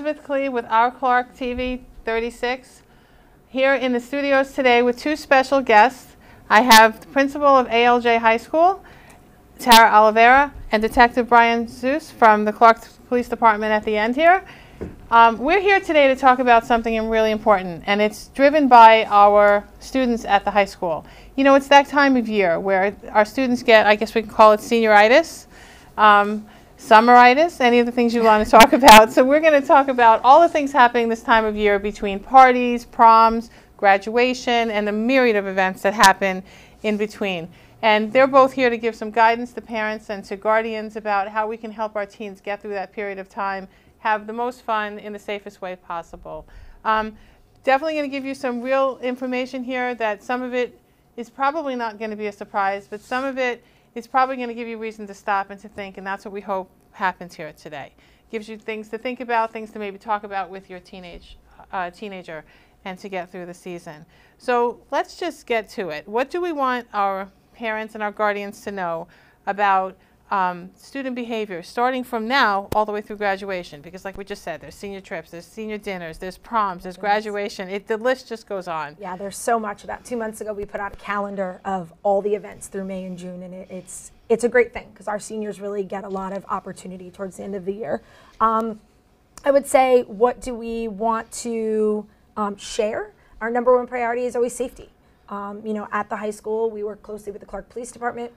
Elizabeth Clee with Our Clark TV 36 here in the studios today with two special guests. I have the principal of A.L.J. High School, Tara Oliveira, and Detective Brian Soos from the Clark Police Department at the end here. We're here today to talk about something really important, and it's driven by our students at the high school. You know, it's that time of year where our students get, I guess we can call it senioritis, summeritis, any of the things you want to talk about. So we're going to talk about all the things happening this time of year between parties, proms, graduation, and the myriad of events that happen in between. And they're both here to give some guidance to parents and to guardians about how we can help our teens get through that period of time, have the most fun in the safest way possible. Definitely going to give you some real information here that some of it is probably not going to be a surprise, but some of it is probably going to give you reason to stop and to think, and that's what we hope happens here today. Gives you things to think about, things to maybe talk about with your teenager, and to get through the season. So let's just get to it. What do we want our parents and our guardians to know about student behavior, starting from now all the way through graduation? Because like we just said, there's senior trips, there's senior dinners, there's proms, there's graduation. The list just goes on. Yeah, there's so much. About 2 months ago, we put out a calendar of all the events through May and June, and it's a great thing because our seniors really get a lot of opportunity towards the end of the year. I would say, what do we want to share? Our number one priority is always safety. You know, at the high school, we work closely with the Clark Police Department,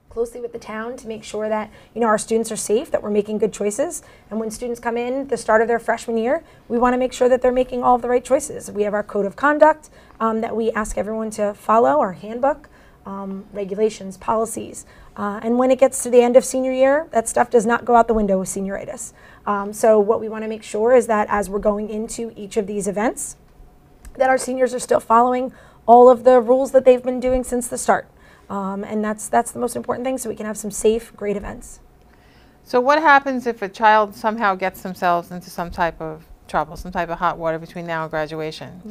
closely with the town to make sure that, you know, our students are safe, that we're making good choices. And when students come in the start of their freshman year, we want to make sure that they're making all of the right choices. We have our code of conduct that we ask everyone to follow, our handbook, regulations, policies. And when it gets to the end of senior year, that stuff does not go out the window with senioritis. So what we want to make sure is that as we're going into each of these events, that our seniors are still following all of the rules that they've been doing since the start. And that's the most important thing, so we can have some safe, great events. So what happens if a child somehow gets themselves into some type of trouble, some type of hot water between now and graduation?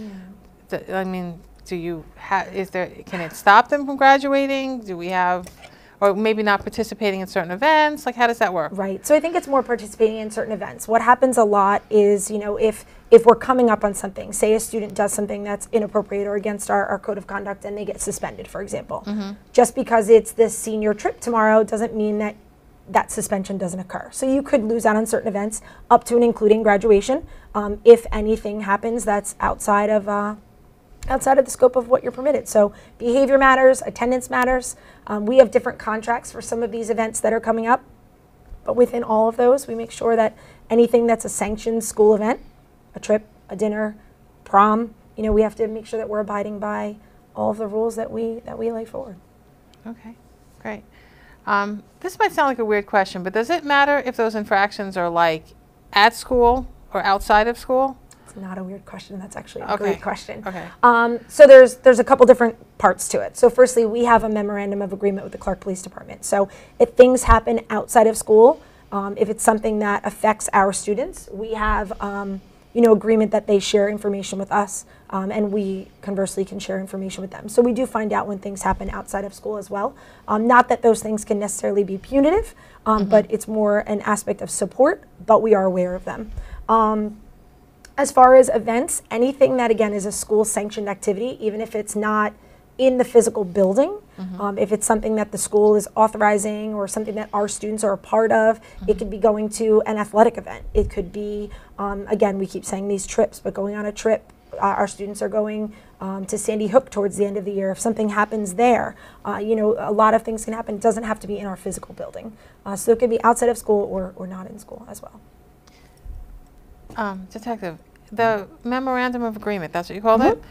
Yeah. I mean, can it stop them from graduating? Do we have, or maybe not participating in certain events? Like, how does that work? Right. So I think it's more participating in certain events. What happens a lot is, you know, if we're coming up on something, say a student does something that's inappropriate or against our code of conduct and they get suspended, for example. Just because it's this senior trip tomorrow doesn't mean that that suspension doesn't occur. So you could lose out on certain events up to and including graduation if anything happens that's outside of the scope of what you're permitted. So behavior matters, attendance matters. We have different contracts for some of these events that are coming up, but within all of those, we make sure that anything that's a sanctioned school event, a trip, a dinner, prom, you know, we have to make sure that we're abiding by all of the rules that we lay forward. Okay, great. This might sound like a weird question, but does it matter if those infractions are like at school or outside of school? It's not a weird question. That's actually a great question. Okay. So there's a couple different parts to it. So firstly, we have a memorandum of agreement with the Clark Police Department. So if things happen outside of school, if it's something that affects our students, we have you know, agreement that they share information with us, and we conversely can share information with them. So we do find out when things happen outside of school as well. Not that those things can necessarily be punitive, but it's more an aspect of support, but we are aware of them. As far as events, anything that, again, is a school-sanctioned activity, even if it's not in the physical building, if it's something that the school is authorizing or something that our students are a part of, it could be going to an athletic event. It could be, again, we keep saying these trips, but going on a trip. Our students are going to Sandy Hook towards the end of the year. If something happens there, you know, a lot of things can happen. It doesn't have to be in our physical building. So it could be outside of school or not in school as well. Detective, the memorandum of agreement, that's what you called it?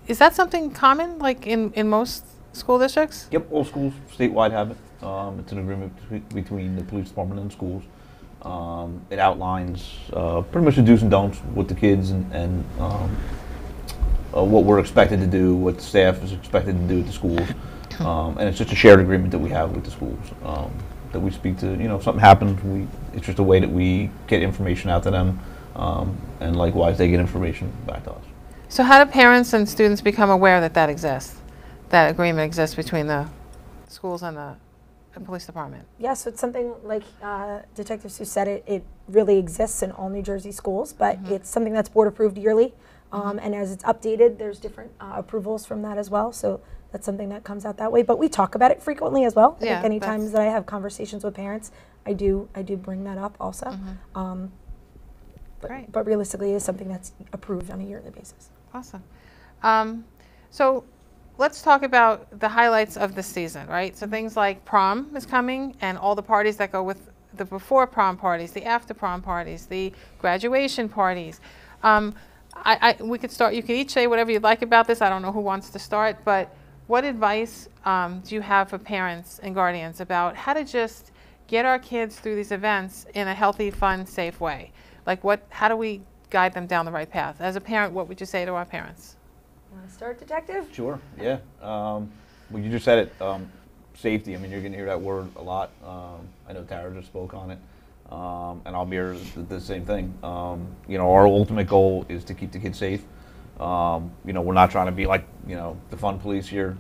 Is that something common, like in most school districts? Yep, all schools statewide have it. It's an agreement between the police department and schools. It outlines pretty much the do's and don'ts with the kids and what we're expected to do, what the staff is expected to do at the schools. And it's just a shared agreement that we have with the schools that we speak to. You know, if something happens, it's just a way that we get information out to them, and likewise they get information back to us. So how do parents and students become aware that that exists, that agreement exists between the schools and the police department? Yeah, so it's something like Detective Sue said, really exists in all New Jersey schools, but it's something that's board approved yearly. And as it's updated, there's different approvals from that as well. So that's something that comes out that way. But we talk about it frequently as well. I think any times that I have conversations with parents, I do bring that up also. But realistically, it is something that's approved on a yearly basis. Awesome. So let's talk about the highlights of the season, right? So things like prom is coming and all the parties that go with the before prom parties, the after prom parties, the graduation parties. We could start, you can each say whatever you'd like about this. I don't know who wants to start, but what advice do you have for parents and guardians about how to just get our kids through these events in a healthy, fun, safe way? Like how do we guide them down the right path? As a parent, what would you say to our parents? Want to start, Detective? Sure, yeah. Well, you just said it, safety. I mean, you're going to hear that word a lot. I know Tara just spoke on it, and I'll mirror the same thing. You know, our ultimate goal is to keep the kids safe. You know, we're not trying to be like, you know, the fun police here.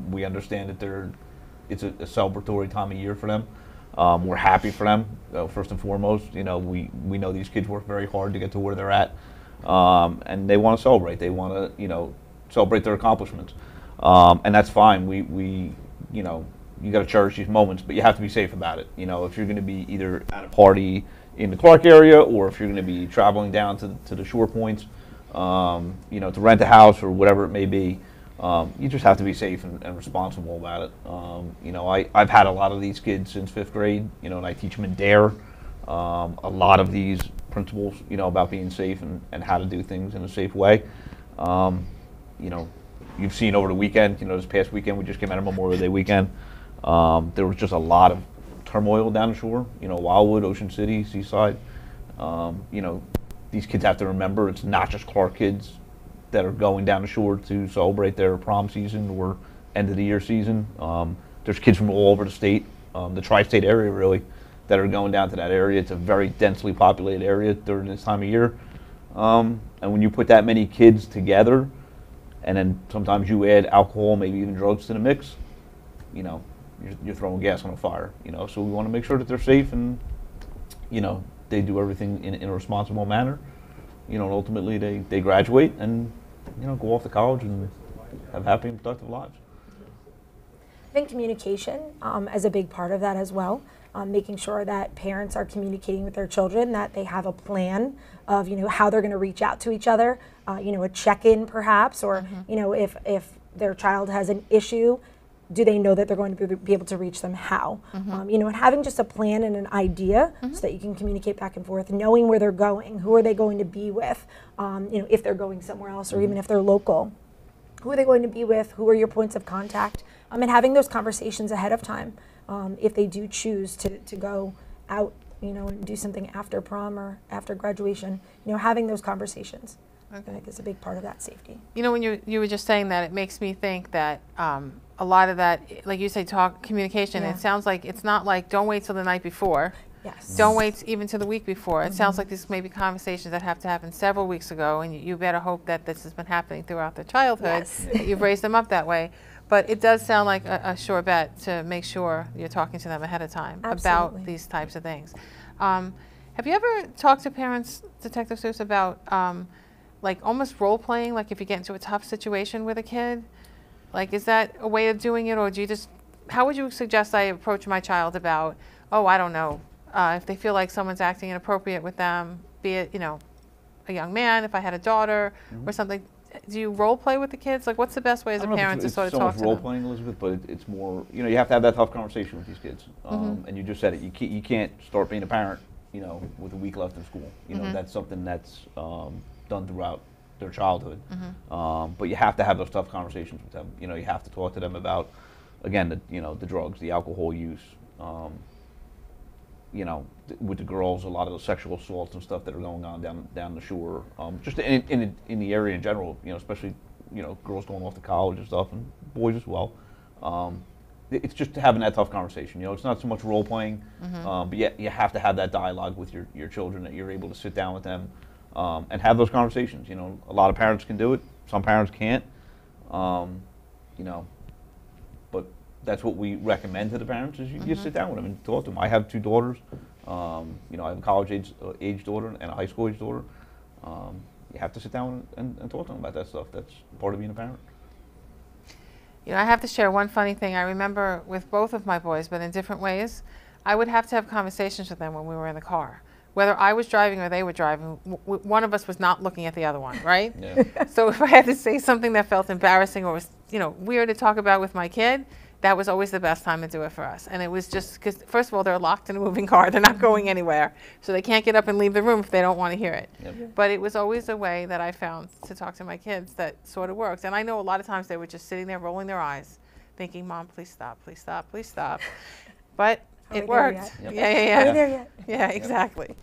We understand that it's a celebratory time of year for them. We're happy for them, first and foremost. You know, we know these kids work very hard to get to where they're at, and they want to celebrate. They want to, you know, celebrate their accomplishments, and that's fine. We you know, you got to cherish these moments, but you have to be safe about it. You know, if you're going to be either at a party in the Clark area, or if you're going to be traveling down to the shore points, you know, to rent a house or whatever it may be. You just have to be safe and responsible about it. You know, I've had a lot of these kids since 5th grade, you know, and I teach them in DARE. A lot of these principles, you know, about being safe and how to do things in a safe way. You know, you've seen over the weekend, you know, this past weekend, we just came out of Memorial Day weekend. There was just a lot of turmoil down the shore, you know, Wildwood, Ocean City, Seaside. You know, these kids have to remember it's not just Clark kids that are going down the shore to celebrate their prom season or end of the year season. There's kids from all over the state, the tri-state area really, that are going down to that area. It's a very densely populated area during this time of year. And when you put that many kids together, and then sometimes you add alcohol, maybe even drugs to the mix, you know, you're throwing gas on a fire, you know. So we want to make sure that they're safe and, you know, they do everything in a responsible manner. You know, and ultimately they graduate and, you know, go off to college and have happy and productive lives. I think communication is a big part of that as well. Making sure that parents are communicating with their children, that they have a plan of, you know, how they're going to reach out to each other, you know, a check-in perhaps, or, you know, if their child has an issue, do they know that they're going to be able to reach them? How? You know, and having just a plan and an idea so that you can communicate back and forth, knowing where they're going, who are they going to be with, you know, if they're going somewhere else or even if they're local. Who are they going to be with? Who are your points of contact? And having those conversations ahead of time. If they do choose to go out, you know, and do something after prom or after graduation, you know, having those conversations, I think is a big part of that safety. You know, when you were just saying that, it makes me think that a lot of that, like you say, communication, it sounds like it's not like don't wait till the night before. Yes. Don't wait even till the week before. It sounds like these may be conversations that have to happen several weeks ago, and you better hope that this has been happening throughout their childhood, that you've raised them up that way. But it does sound like a sure bet to make sure you're talking to them ahead of time about these types of things. Have you ever talked to parents, Detective Soos, about like almost role-playing, like if you get into a tough situation with a kid? Like, is that a way of doing it, or do you just, how would you suggest I approach my child about, oh, I don't know, if they feel like someone's acting inappropriate with them, be it, you know, a young man, if I had a daughter or something? Do you role play with the kids? Like, what's the best way as a parent to sort of talk to them? It's so much role playing, Elizabeth, but it's more, you know, you have to have that tough conversation with these kids. And you just said it, you can't start being a parent, you know, with a week left in school. You know, that's something that's done throughout their childhood. But you have to have those tough conversations with them. You know, you have to talk to them about, again, you know, the drugs, the alcohol use. You know, with the girls, a lot of the sexual assaults and stuff that are going on down the shore, just in the area in general. You know, especially, you know, girls going off to college and stuff, and boys as well. It's just having that tough conversation. You know, it's not so much role playing, but yet you have to have that dialogue with your children, that you're able to sit down with them and have those conversations. You know, a lot of parents can do it. Some parents can't. You know, but that's what we recommend to the parents, is you sit down with them and talk to them. I have 2 daughters. You know, I have a college age daughter and a high school age daughter. You have to sit down and talk to them about that stuff. That's part of being a parent. You know, I have to share one funny thing. I remember with both of my boys, but in different ways, I would have to have conversations with them when we were in the car. Whether I was driving or they were driving, one of us was not looking at the other one, right? Yeah. So if I had to say something that felt embarrassing or was, you know, weird to talk about with my kid, that was always the best time to do it for us. And it was just because, first of all, they're locked in a moving car. They're not going anywhere. So they can't get up and leave the room if they don't want to hear it. Yep. But it was always a way that I found to talk to my kids that sort of worked. And I know a lot of times they were just sitting there rolling their eyes, thinking, Mom, please stop, please stop, please stop. But it worked. Yep. Yeah. Are we there yet? Yeah, exactly.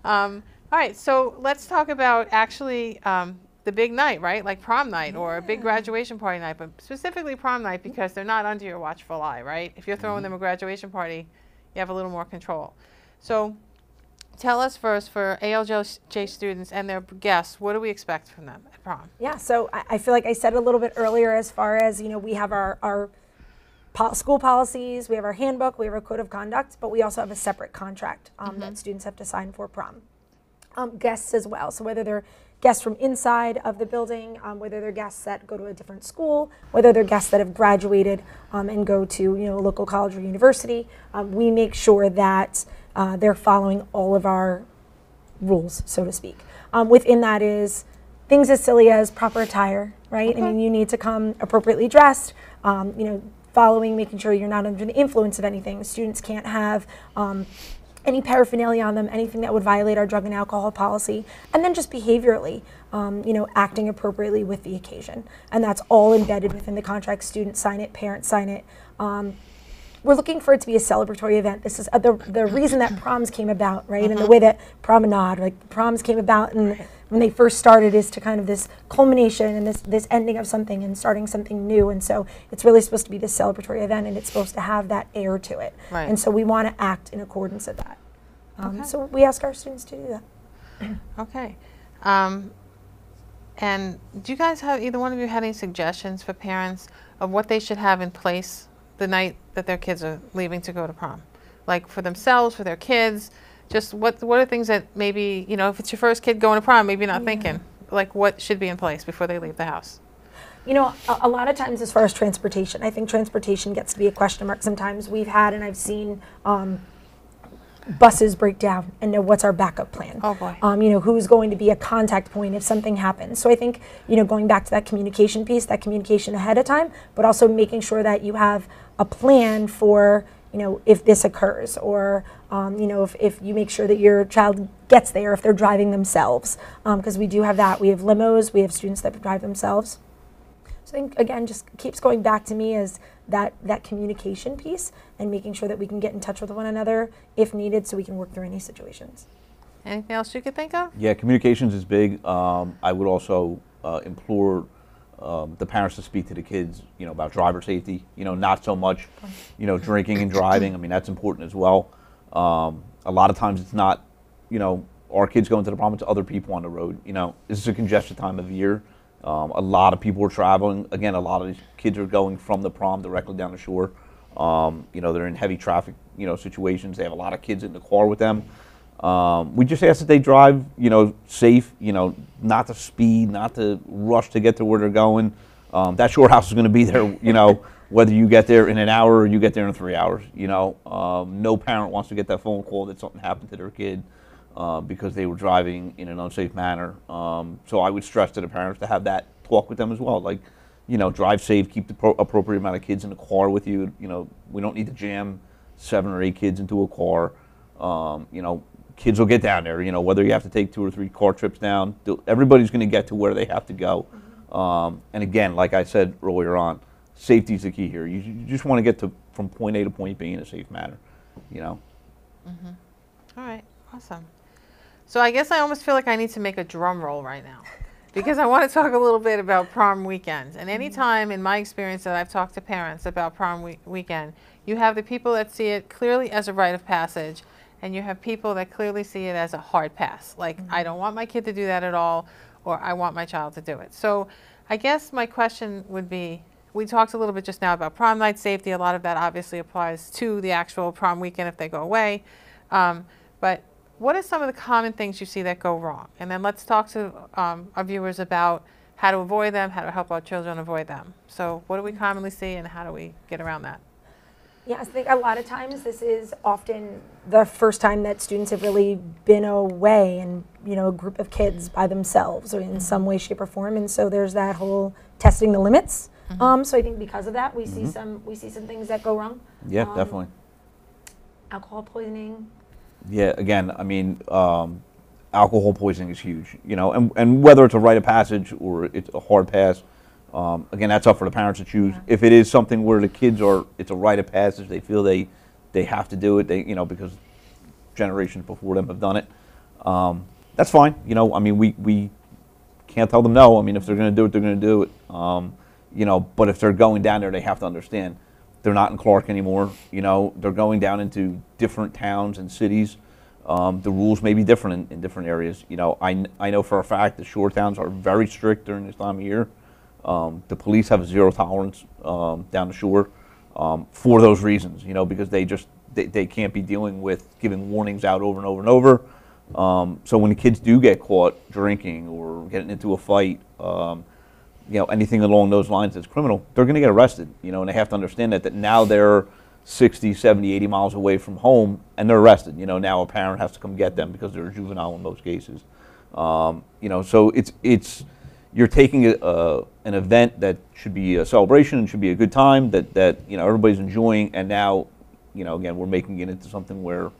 All right, so let's talk about actually the big night, right? Like prom night or a big graduation party night, but specifically prom night because they're not under your watchful eye, right? If you're throwing them a graduation party, you have a little more control. So tell us first, for A.L.J students and their guests, what do we expect from them at prom? Yeah, so I feel like I said a little bit earlier as far as, you know, we have our school policies, we have our handbook, we have our code of conduct, but we also have a separate contract that students have to sign for prom. Guests as well, so whether they're guests from inside of the building, whether they're guests that go to a different school, whether they're guests that have graduated and go to, you know, a local college or university, we make sure that they're following all of our rules, so to speak. Within that is things as silly as proper attire, right? I mean, you need to come appropriately dressed, you know, making sure you're not under the influence of anything. Students can't have any paraphernalia on them, anything that would violate our drug and alcohol policy, and then just behaviorally, you know, acting appropriately with the occasion. And that's all embedded within the contract. Students sign it, parents sign it. We're looking for it to be a celebratory event. This is the reason that proms came about, right? And the way that promenade, like proms came about and when they first started is to kind of this culmination and this ending of something and starting something new. And so it's really supposed to be this celebratory event and it's supposed to have that air to it. Right. And so we want to act in accordance with that. So we ask our students to do that. Okay. And do you guys have, either one of you had any suggestions for parents of what they should have in place the night that their kids are leaving to go to prom? Like for themselves, for their kids, just what are things that maybe, you know, if it's your first kid going to prom, maybe you're not thinking, like what should be in place before they leave the house? You know, a lot of times as far as transportation, I think transportation gets to be a question mark sometimes. We've had and I've seen buses break down and know what's our backup plan. Oh boy. You know, who's going to be a contact point if something happens. So I think, you know, going back to that communication piece, that communication ahead of time, but also making sure that you have a plan for, you know, if this occurs or, you know, if you make sure that your child gets there, if they're driving themselves, because we do have that. We have limos, we have students that drive themselves. So I think, again, just keeps going back to me as that communication piece and making sure that we can get in touch with one another if needed so we can work through any situations. Anything else you could think of? Yeah, communications is big. I would also implore the parents to speak to the kids, you know, about driver safety. You know, not so much, you know, drinking and driving. I mean, that's important as well. A lot of times it's not, you know, our kids going to the prom, it's other people on the road. You know, this is a congested time of year. A lot of people are traveling. Again, a lot of these kids are going from the prom directly down the shore. You know, they're in heavy traffic, you know, situations. They have a lot of kids in the car with them. We just ask that they drive, you know, safe, you know, not to speed, not to rush to get to where they're going. That shore house is going to be there, you know, whether you get there in an hour or you get there in 3 hours, you know. No parent wants to get that phone call that something happened to their kid because they were driving in an unsafe manner. So I would stress to the parents to have that talk with them as well. Like, you know, drive safe, keep the appropriate amount of kids in the car with you. You know, we don't need to jam 7 or 8 kids into a car. You know, kids will get down there, you know, whether you have to take 2 or 3 car trips down, everybody's going to get to where they have to go. And again, like I said earlier on, safety is the key here. You just want to get from point A to point B in a safe manner, you know. All right, awesome. So I guess I almost feel like I need to make a drum roll right now because I want to talk a little bit about prom weekend. And any time in my experience that I've talked to parents about prom weekend, you have the people that see it clearly as a rite of passage and you have people that clearly see it as a hard pass. Like, I don't want my kid to do that at all, or I want my child to do it. So I guess my question would be, we talked a little bit just now about prom night safety. A lot of that obviously applies to the actual prom weekend if they go away. But what are some of the common things you see that go wrong? And then let's talk to our viewers about how to avoid them, how to help our children avoid them. So what do we commonly see and how do we get around that? Yeah, I think a lot of times this is often the first time that students have really been away and, you know, a group of kids by themselves or in some way, shape, or form. And so there's that whole testing the limits. So I think because of that, we see some things that go wrong. Yeah, definitely. Alcohol poisoning. Yeah, again, I mean, alcohol poisoning is huge, you know, and whether it's a rite of passage or it's a hard pass, again, that's up for the parents to choose. Yeah. If it is something where the kids it's a rite of passage, they feel they have to do it, you know, because generations before them have done it, that's fine. You know, I mean, we can't tell them no. I mean, if they're going to do it, they're going to do it. You know, but if they're going down there, they have to understand they're not in Clark anymore. You know, they're going down into different towns and cities. The rules may be different in different areas. You know, I know for a fact the shore towns are very strict during this time of year. The police have a zero tolerance down the shore for those reasons, you know, because they can't be dealing with giving warnings out over and over and over. So when the kids do get caught drinking or getting into a fight, you know, anything along those lines that's criminal, they're going to get arrested, you know, and they have to understand that now they're 60, 70, 80 miles away from home and they're arrested. You know, now a parent has to come get them because they're a juvenile in most cases. You know, so you're taking an event that should be a celebration and should be a good time that you know, everybody's enjoying, and now, you know, again, we're making it into something where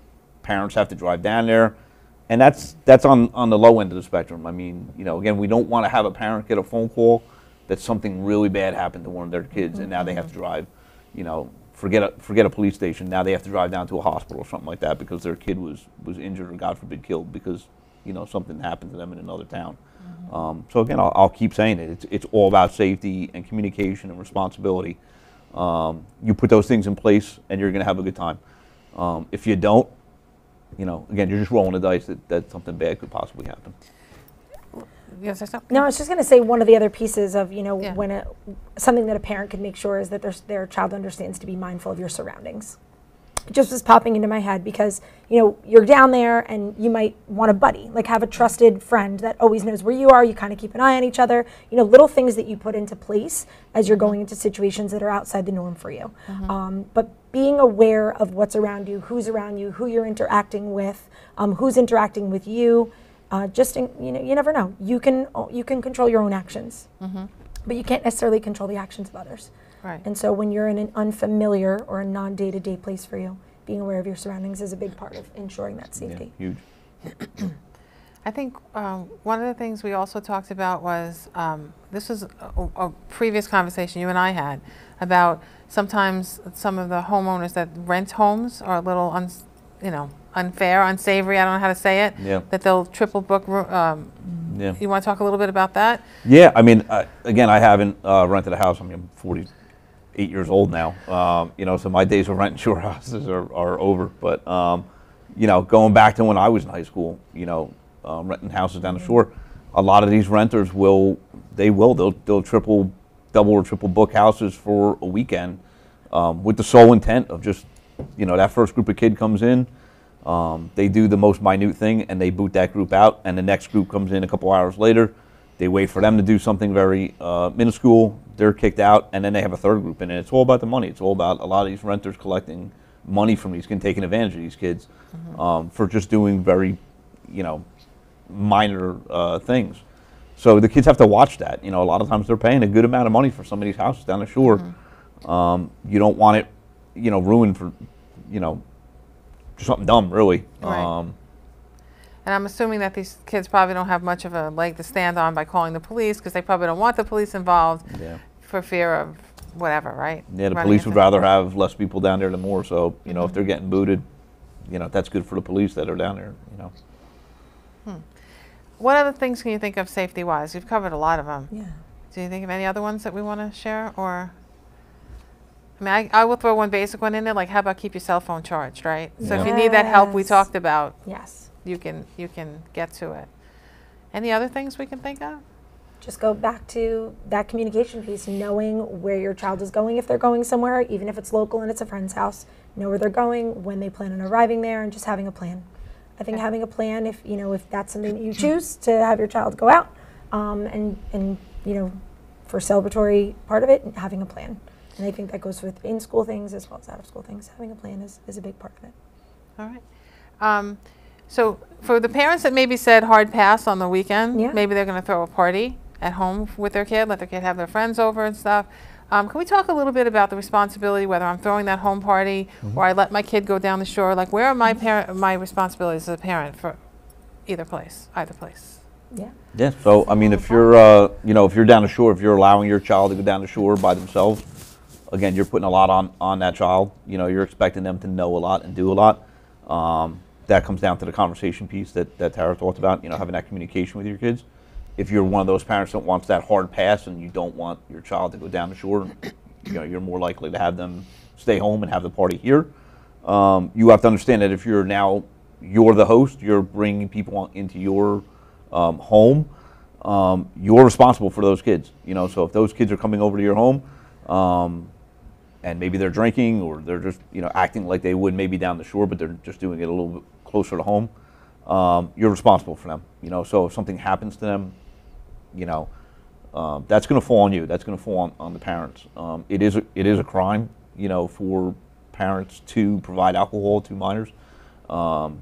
parents have to drive down there, and that's on the low end of the spectrum. I mean, you know, again, we don't want to have a parent get a phone call that something really bad happened to one of their kids, and now they have to drive, you know, forget a police station, now they have to drive down to a hospital or something like that because their kid was injured or, God forbid, killed because, you know, something happened to them in another town. So again, I'll keep saying it. It's all about safety and communication and responsibility. You put those things in place, and you're going to have a good time. If you don't, you know, again, you're just rolling the dice that something bad could possibly happen. Yes, that's No, I was just going to say one of the other pieces of, you know, Yeah. when something that a parent could make sure is that their child understands to be mindful of your surroundings. It just was popping into my head because, you know, you're down there and you might want a buddy, like have a trusted friend that always knows where you are. You kind of keep an eye on each other, you know, little things that you put into place as you're going into situations that are outside the norm for you. But being aware of what's around you, who you're interacting with, who's interacting with you, you know, you never know. You can control your own actions, but you can't necessarily control the actions of others. Right. And so when you're in an unfamiliar or a non-day-to-day place for you, being aware of your surroundings is a big part of ensuring that safety. Yeah, huge. I think one of the things we also talked about was, this was a previous conversation you and I had about sometimes some of the homeowners that rent homes are a little unfair, unsavory, I don't know how to say it, Yeah. that they'll triple book. Yeah. You want to talk a little bit about that? Yeah, I mean, again, I haven't rented a house. I mean, I'm 48 years old now, you know, so my days of renting shore houses are over. But, you know, going back to when I was in high school, you know, renting houses down the shore, a lot of these renters they'll triple, double or triple book houses for a weekend with the sole intent of just, you know, that first group of kid comes in, they do the most minute thing and they boot that group out, and the next group comes in a couple hours later. They wait for them to do something very minuscule. They're kicked out, and then they have a third group in, and it's all about the money. It's all about a lot of these renters collecting money from these kids, taking advantage of these kids for just doing very, you know, minor things. So the kids have to watch that. You know, a lot of times they're paying a good amount of money for some of these houses down the shore. You don't want it, you know, ruined for, you know, something dumb, really. Right. And I'm assuming that these kids probably don't have much of a leg to stand on by calling the police because they probably don't want the police involved for fear of whatever, right? Yeah, the police would rather have less people down there than more. So, you know, if they're getting booted, you know, that's good for the police that are down there, you know. What other things can you think of safety-wise? You've covered a lot of them. Yeah. Do you think of any other ones that we want to share? Or, I mean, I will throw one basic one in there, like how about keep your cell phone charged, right? So if you need that help we talked about, Yes. you can get to it. Any other things we can think of? Just go back to that communication piece, knowing where your child is going if they're going somewhere, even if it's local and it's a friend's house. Know where they're going, when they plan on arriving there, and just having a plan. I think having a plan, if if that's something that you choose to have your child go out, and for celebratory part of it, having a plan. And I think that goes with in-school things as well as out-of-school things. Having a plan is a big part of it. All right. So for the parents that maybe said hard pass on the weekend, Yeah. maybe they're going to throw a party at home with their kid, let their kid have their friends over and stuff. Can we talk a little bit about the responsibility, whether I'm throwing that home party or I let my kid go down the shore? Like, where are my responsibilities as a parent for either place? Yeah. Yeah. So I mean, if you're if you're down the shore, if you're allowing your child to go down the shore by themselves, again, you're putting a lot on that child. You're expecting them to know a lot and do a lot. That comes down to the conversation piece that Tara talked about. Having that communication with your kids. If you're one of those parents that wants that hard pass and you don't want your child to go down the shore, you're more likely to have them stay home and have the party here. You have to understand that if you're the host, you're bringing people into your home. You're responsible for those kids. So if those kids are coming over to your home, and maybe they're drinking or they're just acting like they would maybe down the shore, but they're just doing it a little bit closer to home, you're responsible for them. So if something happens to them, that's going to fall on you. That's going to fall on the parents. It is a crime, for parents to provide alcohol to minors.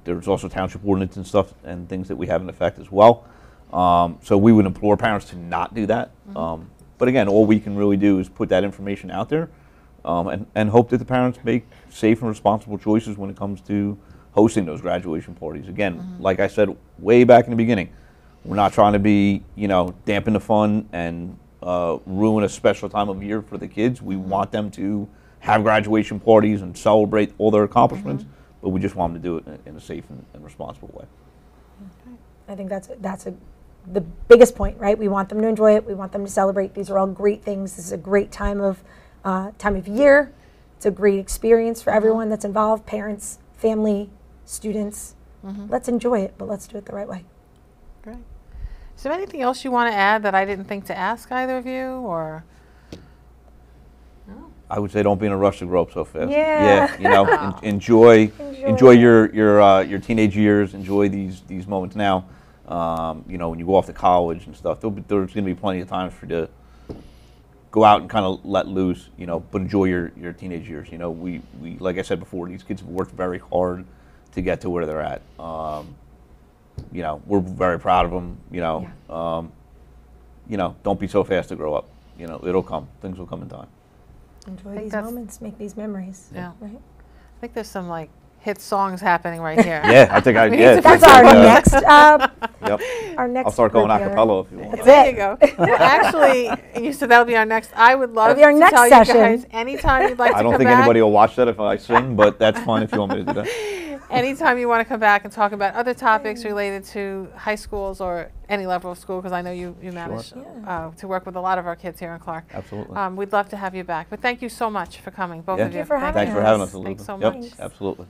There's also township ordinance and stuff and things that we have in effect as well. So we would implore parents to not do that. But again, all we can really do is put that information out there, and hope that the parents make safe and responsible choices when it comes to hosting those graduation parties. Again, like I said way back in the beginning, we're not trying to be, dampen the fun and ruin a special time of year for the kids. We want them to have graduation parties and celebrate all their accomplishments, but we just want them to do it in a safe and responsible way. I think that's the biggest point, right? We want them to enjoy it. We want them to celebrate. These are all great things. This is a great time of year. It's a great experience for everyone that's involved, parents, family, students. Let's enjoy it, but let's do it the right way. Great. Is there anything else you want to add that I didn't think to ask either of you, or? No. I would say don't be in a rush to grow up so fast. Yeah. Enjoy your teenage years. Enjoy these moments now. When you go off to college and stuff, there's going to be plenty of times for you to go out and kind of let loose. But enjoy your teenage years. We like I said before, these kids have worked very hard to get to where they're at. We're very proud of them. Don't be so fast to grow up. It'll come. Things will come in time. Enjoy these moments, make these memories. Yeah. Right? I think there's some hit songs happening right here. Yeah, I think That's our next. Yep. Our next. I'll start going a group here. cappella if you want. There you go. Well, actually, you said that'll be our next. I would love That'll be our to next tell session. you guys anytime you'd like to I come don't think back. anybody will watch that if I sing, but that's fine if you want me to do that. Anytime you want to come back and talk about other topics related to high schools or any level of school, because I know you manage to work with a lot of our kids here in Clark. Absolutely. We'd love to have you back. But thank you so much for coming, both of you. Thank you for having Thanks for having us, Thanks Elizabeth. so Yep, much. absolutely.